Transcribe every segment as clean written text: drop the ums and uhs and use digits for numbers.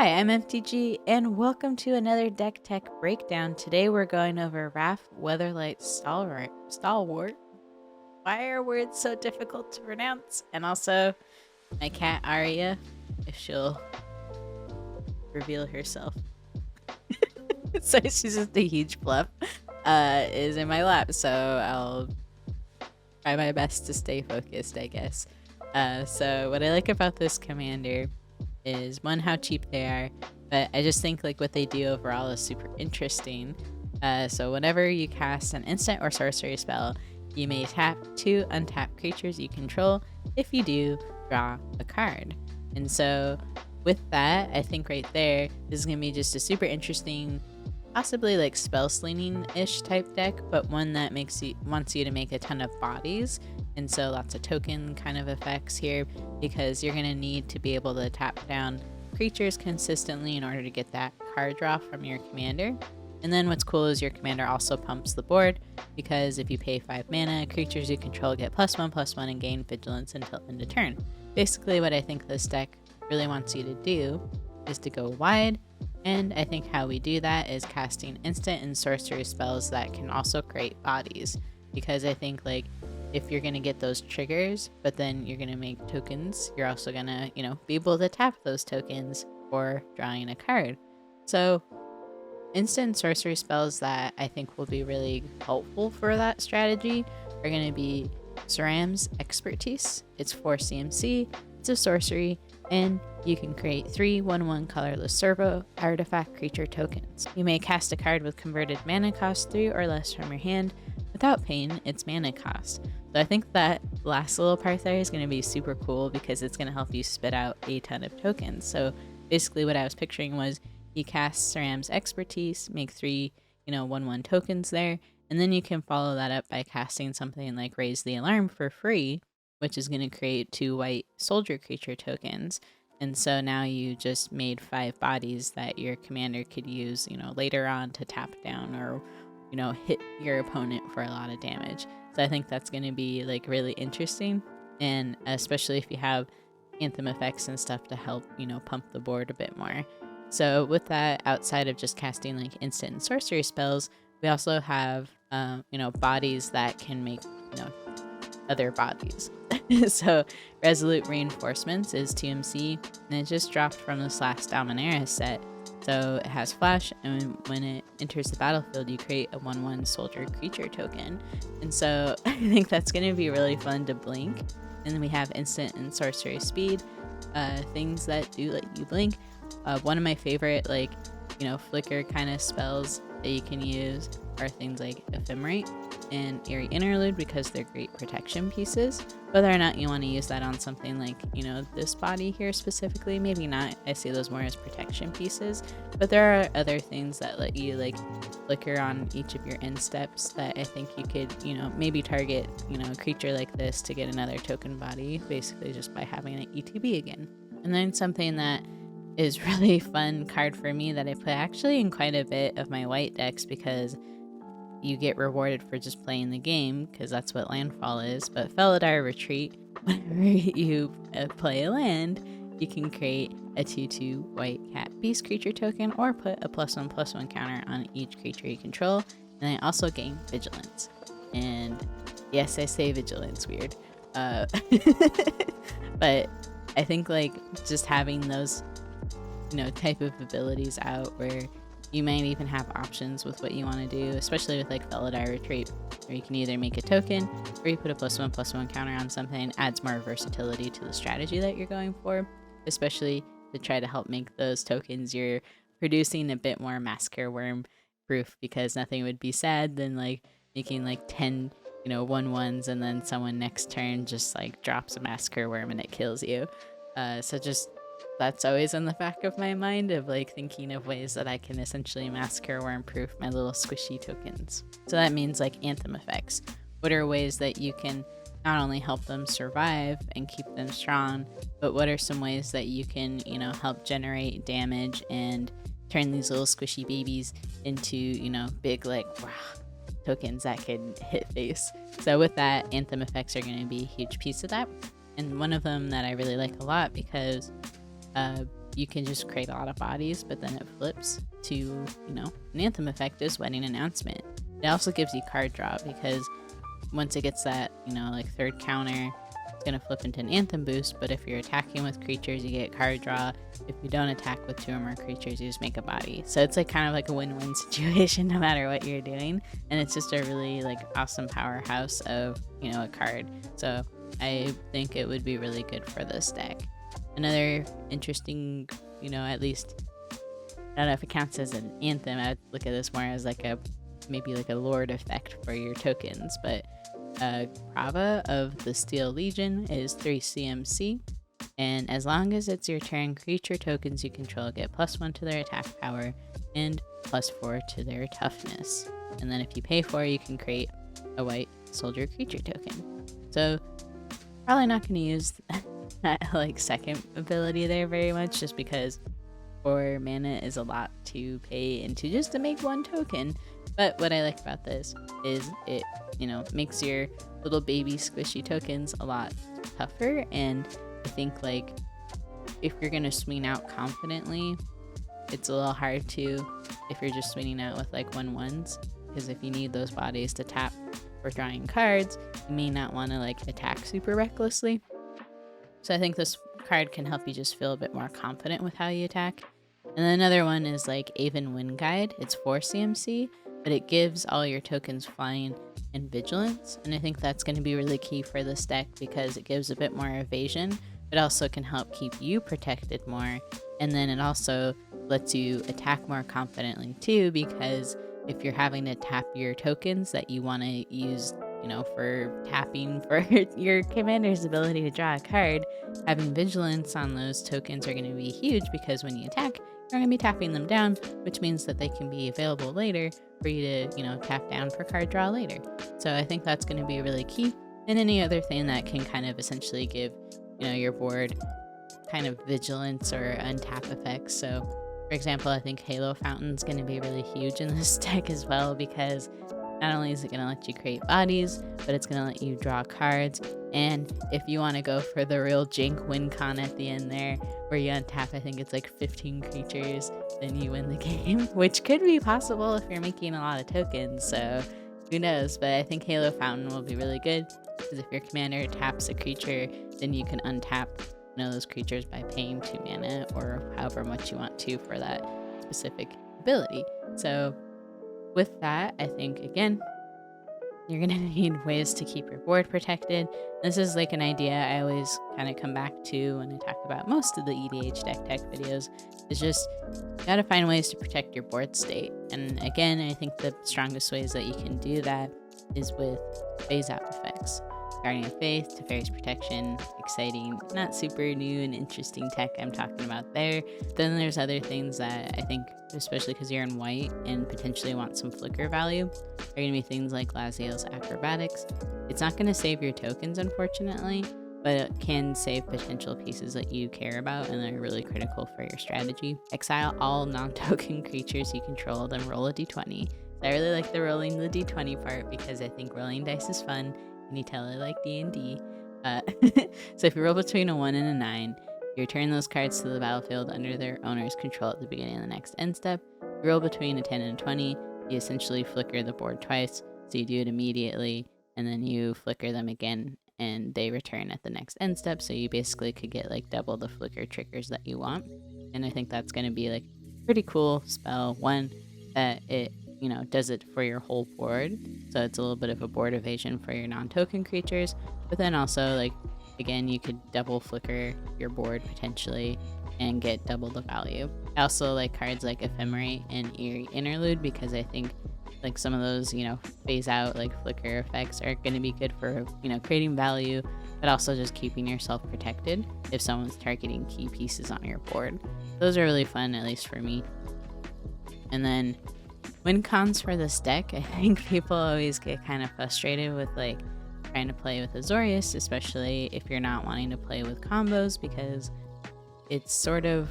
Hi, I'm MTG, and welcome to another deck tech breakdown. Today we're going over Raff, Weatherlight Stalwart. Why are words so difficult to pronounce? And also my cat Aria, if she'll reveal herself. So she's just a huge fluff, is in my lap, so I'll try my best to stay focused, I guess. So what I like about this commander is, one, how cheap they are, but I just think like what they do overall is super interesting. So whenever you cast an instant or sorcery spell, you may tap 2 untapped creatures you control. If you do, draw a card. And so with that, I think right there, this is going to be just a super interesting, possibly like spell slinging-ish type deck, but one that wants you to make a ton of bodies. And so lots of token kind of effects here, because you're going to need to be able to tap down creatures consistently in order to get that card draw from your commander. And then what's cool is your commander also pumps the board, because if you pay 5 mana, creatures you control get +1/+1 and gain Vigilance until end of turn. Basically what I think this deck really wants you to do is to go wide, and I think how we do that is casting instant and sorcery spells that can also create bodies, because I think like if you're going to get those triggers, but then you're going to make tokens, you're also going to, be able to tap those tokens for drawing a card. So instant sorcery spells that I think will be really helpful for that strategy are going to be Ceram's Expertise. It's 4 CMC, it's a sorcery, and you can create 3 1/1 colorless servo artifact creature tokens. You may cast a card with converted mana cost 3 or less from your hand without paying its mana cost. So I think that last little part there is going to be super cool, because it's going to help you spit out a ton of tokens. So basically what I was picturing was you cast Ceram's Expertise, make 3 1/1 tokens there, and then you can follow that up by casting something like Raise the Alarm for free, which is going to create 2 white soldier creature tokens. And so now you just made 5 bodies that your commander could use, later on to tap down or, hit your opponent for a lot of damage. So I think that's going to be like really interesting, and especially if you have Anthem effects and stuff to help, pump the board a bit more. So with that, outside of just casting like instant and sorcery spells, we also have, bodies that can make, other bodies. So Resolute Reinforcements is 2 MC, and it just dropped from this last Dominaria set. So it has flash, and when it enters the battlefield, you create a 1/1 soldier creature token. And so I think that's going to be really fun to blink. And then we have instant and sorcery speed, things that do let you blink. One of my favorite flicker kind of spells that you can use are things like Ephemerate and Eerie Interlude, because they're great protection pieces. Whether or not you want to use that on something like, this body here specifically, maybe not. I see those more as protection pieces. But there are other things that let you flicker on each of your end steps that I think you could, maybe target, a creature like this to get another token body, basically just by having an ETB again. And then something that is really fun card for me that I put actually in quite a bit of my white decks, because you get rewarded for just playing the game, because that's what Landfall is. But Felidar Retreat, whenever you play a land, you can create a 2/2 white cat beast creature token, or put a +1/+1 counter on each creature you control. And I also gain Vigilance. And yes, I say Vigilance weird. But I think just having those type of abilities out, where you might even have options with what you want to do, especially with Felidar Retreat, where you can either make a token or you put a +1/+1 counter on something. Adds more versatility to the strategy that you're going for, especially to try to help make those tokens you're producing a bit more Massacre Worm proof, because nothing would be sad than making 10 1/1s, and then someone next turn just drops a Massacre Worm and it kills you. So just that's always in the back of my mind of thinking of ways that I can essentially Massacre Worm proof my little squishy tokens. So that means Anthem effects. What are ways that you can not only help them survive and keep them strong, but what are some ways that you can, help generate damage and turn these little squishy babies into, big tokens that can hit face. So with that, Anthem effects are going to be a huge piece of that. And one of them that I really like a lot, because you can just create a lot of bodies, but then it flips to, an Anthem effect is Wedding Announcement. It also gives you card draw, because once it gets that, like third counter, it's going to flip into an Anthem boost. But if you're attacking with creatures, you get card draw. If you don't attack with 2 or more creatures, you just make a body. So it's like kind of like a win-win situation no matter what you're doing. And it's just a really like awesome powerhouse of, a card. So I think it would be really good for this deck. Another interesting, at least, I don't know if it counts as an Anthem. I would look at this more as like maybe like a Lord effect for your tokens. But Prava of the Steel Legion is 3 CMC. And as long as it's your turn, creature tokens you control get +1 to their attack power and +4 to their toughness. And then if you pay for it, you can create a white soldier creature token. So probably not going to use that like second ability there very much, just because 4 mana is a lot to pay into just to make 1 token. But what I like about this is it, makes your little baby squishy tokens a lot tougher. And I think like if you're going to swing out confidently, it's a little hard to if you're just swinging out with like 1/1s, because if you need those bodies to tap for drawing cards, you may not want to like attack super recklessly. So I think this card can help you just feel a bit more confident with how you attack. And then another one is like Aven Wind Guide. It's 4 CMC, but it gives all your tokens flying and vigilance. And I think that's going to be really key for this deck, because it gives a bit more evasion, but also can help keep you protected more. And then it also lets you attack more confidently too, because if you're having to tap your tokens that you want to use, for tapping for your commander's ability to draw a card, having vigilance on those tokens are going to be huge, because when you attack, you're going to be tapping them down, which means that they can be available later for you to, tap down for card draw later. So I think that's going to be really key. And any other thing that can kind of essentially give, your board kind of vigilance or untap effects. So for example, I think Halo Fountain's going to be really huge in this deck as well, because not only is it going to let you create bodies, but it's going to let you draw cards. And if you want to go for the real jank win con at the end there, where you untap, I think it's like 15 creatures, then you win the game, which could be possible if you're making a lot of tokens. So who knows? But I think Halo Fountain will be really good, because if your commander taps a creature, then you can untap those creatures by paying 2 mana or however much you want to for that specific ability. So with that, I think again, you're going to need ways to keep your board protected. This is like an idea I always kind of come back to when I talk about most of the EDH deck tech videos. It's just you got to find ways to protect your board state. And again, I think the strongest ways that you can do that is with phase out effects. Guardian of Faith, Teferi's Protection, exciting, not super new and interesting tech I'm talking about there. Then there's other things that I think, especially because you're in white and potentially want some flicker value, are going to be things like Laziel's Acrobatics. It's not going to save your tokens, unfortunately, but it can save potential pieces that you care about and are really critical for your strategy. Exile all non-token creatures you control, then roll a d20. So I really like the rolling the d20 part, because I think rolling dice is fun. And you tell it like D&D. So if you roll between a 1 and a 9, you return those cards to the battlefield under their owner's control at the beginning of the next end step. You roll between a 10 and a 20, you essentially flicker the board twice, so you do it immediately, and then you flicker them again, and they return at the next end step, so you basically could get like double the flicker triggers that you want. And I think that's going to be like pretty cool spell. One, that it does it for your whole board, so it's a little bit of a board evasion for your non-token creatures, but then also like again, you could double flicker your board potentially and get double the value. I also like cards like Ephemerate and Eerie Interlude, because I think like some of those phase out like flicker effects are going to be good for creating value, but also just keeping yourself protected if someone's targeting key pieces on your board. Those are really fun, at least for me. And then win cons for this deck, I think people always get kind of frustrated with like trying to play with Azorius, especially if you're not wanting to play with combos, because it sort of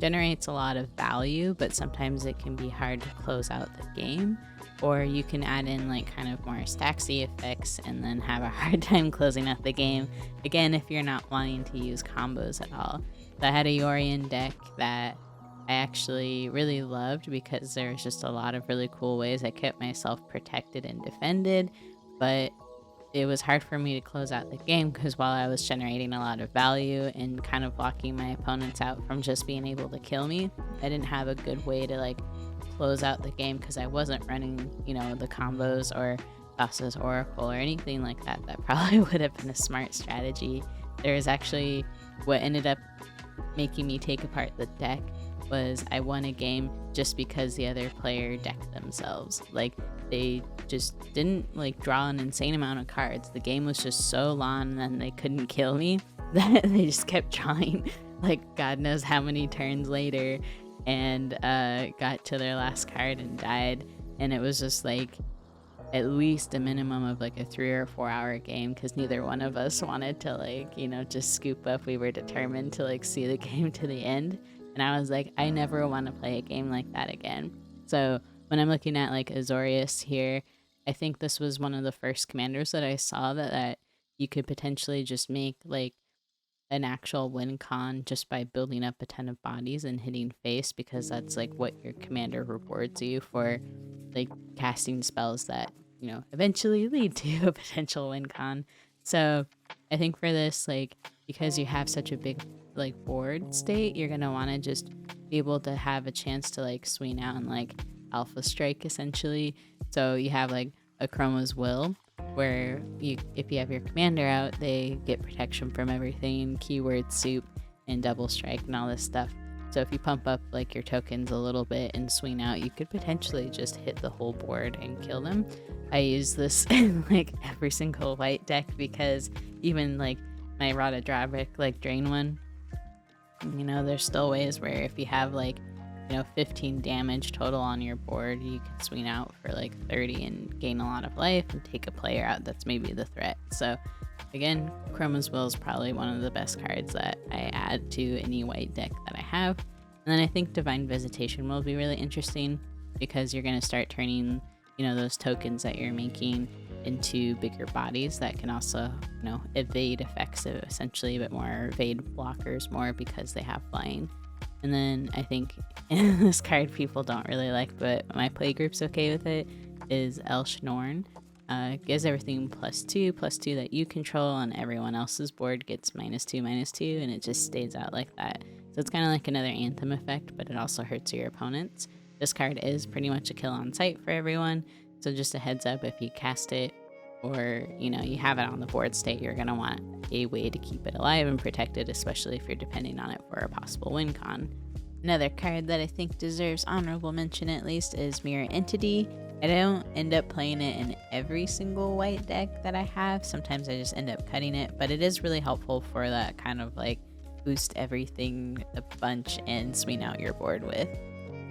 generates a lot of value, but sometimes it can be hard to close out the game. Or you can add in like kind of more stacksy effects and then have a hard time closing out the game, again if you're not wanting to use combos at all. So I had a Yorion deck that I actually really loved because there was just a lot of really cool ways I kept myself protected and defended, but it was hard for me to close out the game because while I was generating a lot of value and kind of blocking my opponents out from just being able to kill me, I didn't have a good way to like close out the game because I wasn't running, you know, the combos or Thassa's Oracle or anything like that. That probably would have been a smart strategy. There was actually what ended up making me take apart the deck was I won a game just because the other player decked themselves. Like, they just didn't like draw an insane amount of cards. The game was just so long and they couldn't kill me that they just kept drawing like God knows how many turns later, and got to their last card and died. And it was just like at least a minimum of like a 3 or 4 hour game because neither one of us wanted to like, you know, just scoop up. We were determined to like see the game to the end. And I was like, I never want to play a game like that again. So when I'm looking at like Azorius here, I think this was one of the first commanders that I saw that you could potentially just make like an actual win con just by building up a ton of bodies and hitting face, because that's like what your commander rewards you for, like casting spells that, you know, eventually lead to a potential win con. So I think for this, like, because you have such a big like board state, you're gonna want to just be able to have a chance to like swing out and like alpha strike essentially. So you have like a Chroma's Will where you, if you have your commander out, they get protection from everything, keyword soup and double strike and all this stuff. So if you pump up like your tokens a little bit and swing out, you could potentially just hit the whole board and kill them. I use this in like every single white deck because even like my Rada Drabic like drain one, you know, there's still ways where if you have like, you know, 15 damage total on your board, you can swing out for like 30 and gain a lot of life and take a player out that's maybe the threat. So again, Chroma's Will is probably one of the best cards that I add to any white deck that I have. And then I think Divine Visitation will be really interesting because you're going to start turning, you know, those tokens that you're making into bigger bodies that can also, you know, evade effects, essentially, but more evade blockers more because they have flying. And then I think this card people don't really like, but my playgroup's okay with it, is Elshnorn. Gives everything +2/+2 that you control, and everyone else's board gets -2/-2, and it just stays out like that. So it's kind of like another Anthem effect, but it also hurts your opponents. This card is pretty much a kill on sight for everyone, so just a heads up if you cast it or, you know, you have it on the board state, you're going to want a way to keep it alive and protected, especially if you're depending on it for a possible win con. Another card that I think deserves honorable mention at least is Mirror Entity. I don't end up playing it in every single white deck that I have. Sometimes I just end up cutting it, but it is really helpful for that kind of like boost everything a bunch and swing out your board with.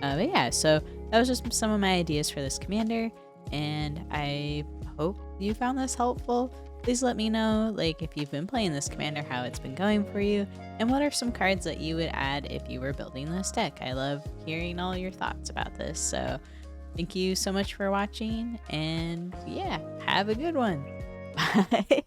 But yeah, so that was just some of my ideas for this commander, and I hope you found this helpful. Please let me know, like, if you've been playing this commander, how it's been going for you, and what are some cards that you would add if you were building this deck. I love hearing all your thoughts about this. So thank you so much for watching, and yeah, have a good one. Bye.